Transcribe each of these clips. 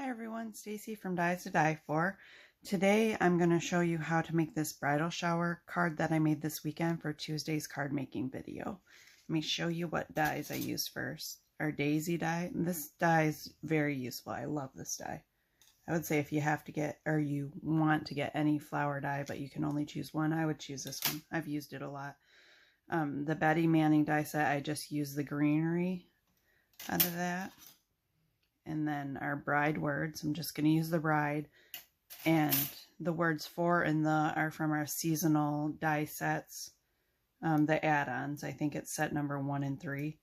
Hi everyone, Stacy from Dies to Die For. Today I'm going to show you how to make this bridal shower card that I made this weekend for Tuesday's card making video. Let me show you what dies I used first. Our daisy die. This die is very useful. I love this die. I would say if you have to get, or you want to get any flower die, but you can only choose one, I would choose this one. I've used it a lot. The Betty Manning die set, I just used the greenery out of that. And then our bride words, I'm just going to use the bride. And the words for and the are from our seasonal die sets, the add-ons. I think it's set number 1 and 3.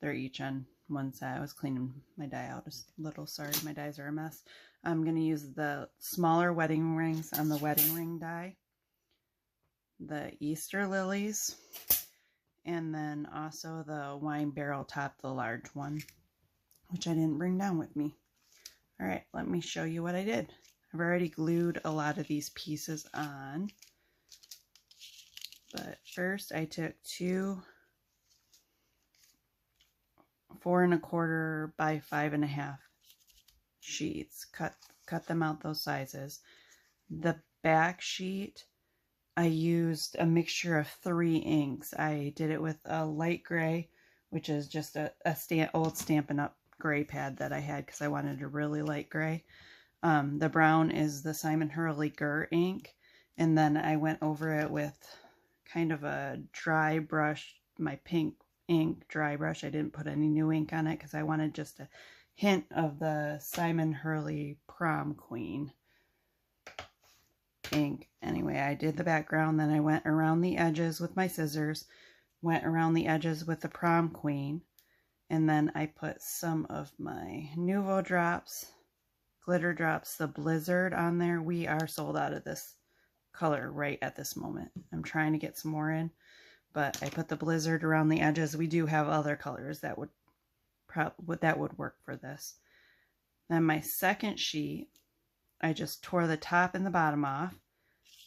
They're each on one set. I was cleaning my die out a little. Sorry, my dies are a mess. I'm going to use the smaller wedding rings on the wedding ring die, the Easter lilies, and then also the wine barrel top, the large one, which I didn't bring down with me. All right, let me show you what I did. I've already glued a lot of these pieces on, but first I took two 4 1/4 by 5 1/2 sheets, cut them out those sizes. The back sheet, I used a mixture of 3 inks. I did it with a light gray, which is just a old Stampin' Up! Gray pad that I had because I wanted a really light gray. The brown is the Simon Hurley Grrr ink, and then I went over it with kind of a dry brush, my pink ink dry brush. I didn't put any new ink on it because I wanted just a hint of the Simon Hurley Prom Queen ink. Anyway, I did the background, then I went around the edges with my scissors, went around the edges with the Prom Queen, and then I put some of my Nouveau drops, glitter drops, the Blizzard on there. We are sold out of this color right at this moment. I'm trying to get some more in, but I put the Blizzard around the edges. We do have other colors that would work for this. Then my second sheet, I just tore the top and the bottom off,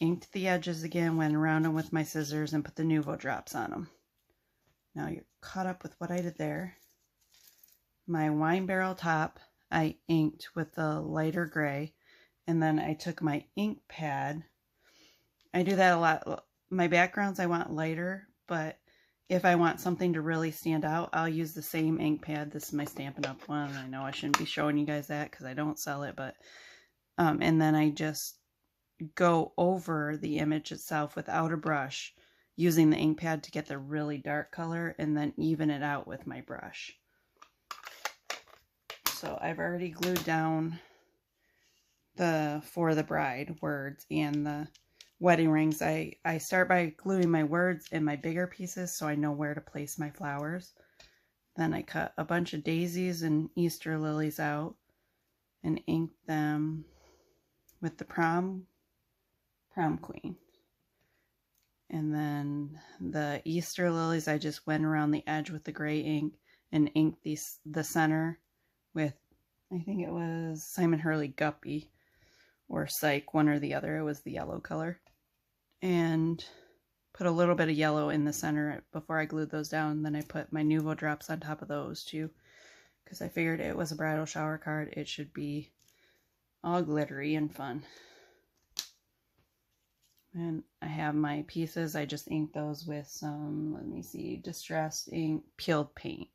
inked the edges again, went around them with my scissors, and put the Nouveau drops on them. Now you're caught up with what I did there. My wine barrel top, I inked with the lighter gray, and then I took my ink pad. I do that a lot. My backgrounds I want lighter, but if I want something to really stand out, I'll use the same ink pad. This is my Stampin' Up! One. I know I shouldn't be showing you guys that because I don't sell it, but and then I just go over the image itself without a brush, using the ink pad to get the really dark color, and then even it out with my brush. So I've already glued down the For the Bride words and the wedding rings. I start by gluing my words in my bigger pieces so I know where to place my flowers. Then I cut a bunch of daisies and Easter lilies out and inked them with the Prom Queen. And then the Easter lilies, I just went around the edge with the gray ink and inked the center with, I think it was Simon Hurley Guppy or Psych, one or the other. It was the yellow color. And put a little bit of yellow in the center before I glued those down. Then I put my Nouveau drops on top of those too, because I figured it was a bridal shower card. It should be all glittery and fun. And I have my pieces. I just inked those with some, let me see, distressed ink, peeled paint.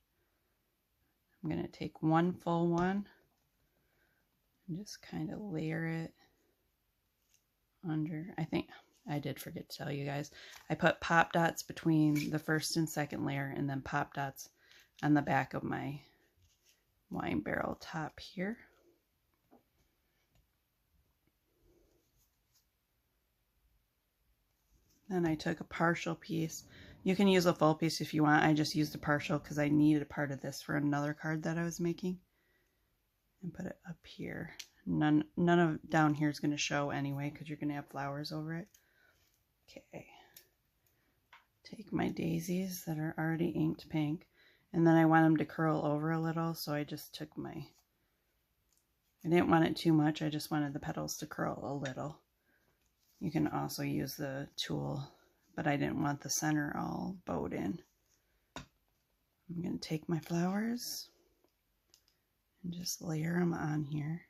I'm going to take one full one and just kind of layer it under. I think I did forget to tell you guys, I put pop dots between the first and second layer, and then pop dots on the back of my wine barrel top here. Then I took a partial piece. You can use a full piece if you want. I just used a partial because I needed a part of this for another card that I was making. And put it up here. None of down here is going to show anyway because you're going to have flowers over it. Okay. Take my daisies that are already inked pink. And then I want them to curl over a little, so I just took I didn't want it too much. I just wanted the petals to curl a little. You can also use the tool, but I didn't want the center all bowed in. I'm going to take my flowers and just layer them on here.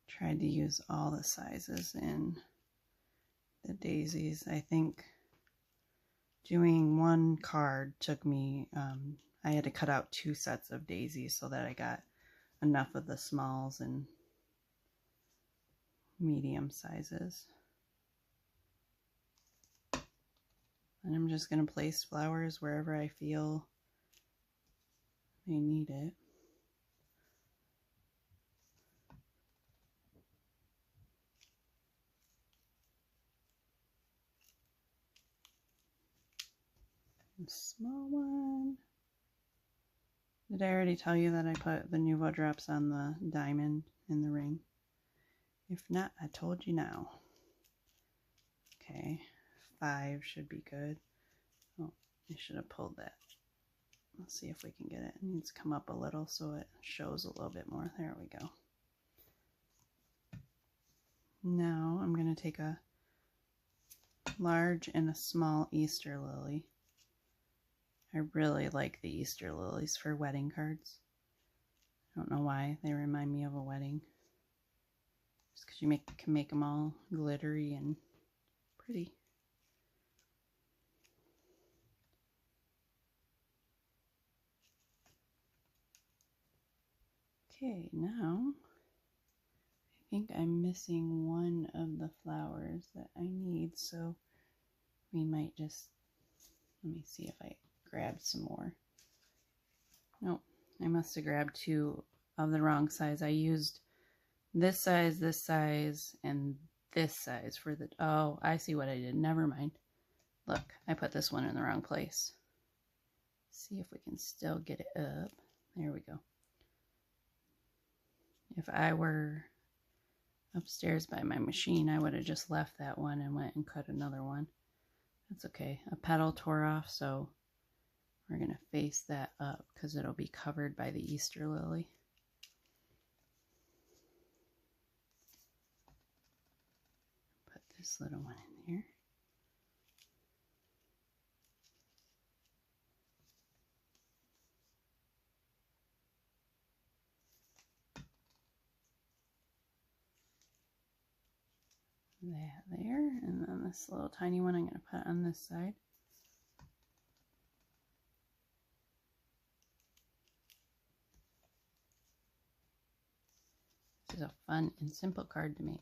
Tried to use all the sizes in the daisies. I think doing one card took me, I had to cut out 2 sets of daisies so that I got enough of the smalls and medium sizes. And I'm just going to place flowers wherever I feel they need it. A small one. Did I already tell you that I put the Nuvo drops on the diamond in the ring? If not, I told you now. Okay, 5 should be good. Oh, I should have pulled that. Let's see if we can get it. It needs to come up a little so it shows a little bit more. There we go. Now I'm going to take a large and a small Easter lily. I really like the Easter lilies for wedding cards. I don't know why, they remind me of a wedding. Just because you can make them all glittery and pretty. Okay, now I think I'm missing one of the flowers that I need, so we might just, let me see if I grabbed some more. Nope, I must have grabbed 2 of the wrong size. I used this size, and this size for the, oh, I see what I did. Never mind. Look, I put this one in the wrong place. See if we can still get it up. There we go. If I were upstairs by my machine, I would have just left that one and went and cut another one. That's okay. A petal tore off, so we're going to face that up because it'll be covered by the Easter lily. Put this little one in here. That there, and then this little tiny one I'm going to put on this side. This is a fun and simple card to make.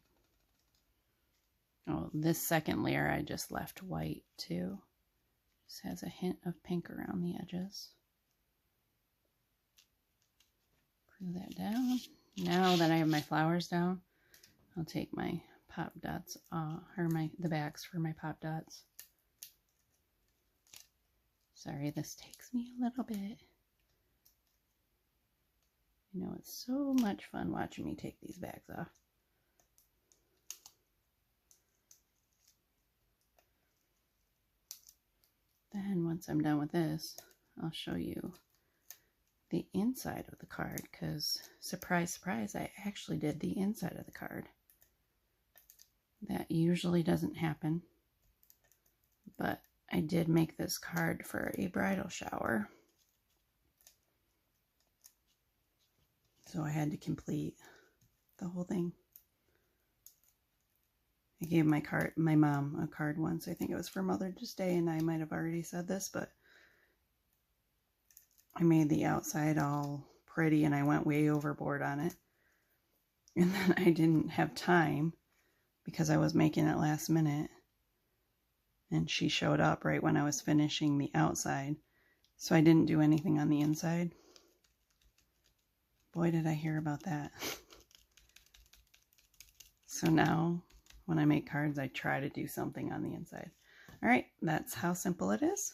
Oh, this second layer I just left white too. Just has a hint of pink around the edges. Glue that down. Now that I have my flowers down, I'll take my pop dots, or the backs for my pop dots. Sorry, this takes me a little bit. You know, it's so much fun watching me take these bags off. Then once I'm done with this, I'll show you the inside of the card, because surprise, surprise, I actually did the inside of the card. That usually doesn't happen, but I did make this card for a bridal shower. So I had to complete the whole thing. I gave my mom a card once. I think it was for Mother's Day, and I might have already said this, but I made the outside all pretty and I went way overboard on it. And then I didn't have time because I was making it last minute. And she showed up right when I was finishing the outside. So I didn't do anything on the inside. Boy, did I hear about that. So now when I make cards, I try to do something on the inside. All right, that's how simple it is.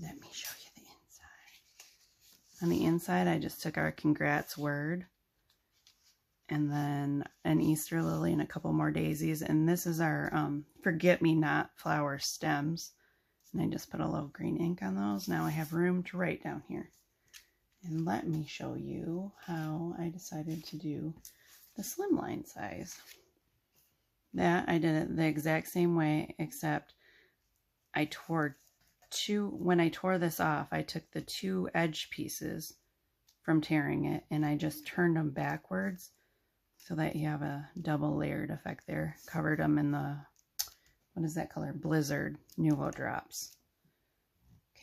Let me show you the inside. On the inside, I just took our congrats word and then an Easter lily and a couple more daisies. And this is our forget-me-not flower stems. And I just put a little green ink on those. Now I have room to write down here. And let me show you how I decided to do the slimline size. That I did it the exact same way, except when I tore this off, I took the 2 edge pieces from tearing it and I just turned them backwards so that you have a double layered effect there. Covered them in the, what is that color? Blizzard Nuvo drops.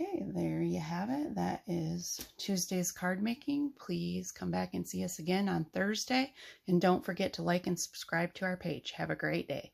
Okay, there you have it. That is Tuesday's card making. Please come back and see us again on Thursday. And don't forget to like and subscribe to our page. Have a great day.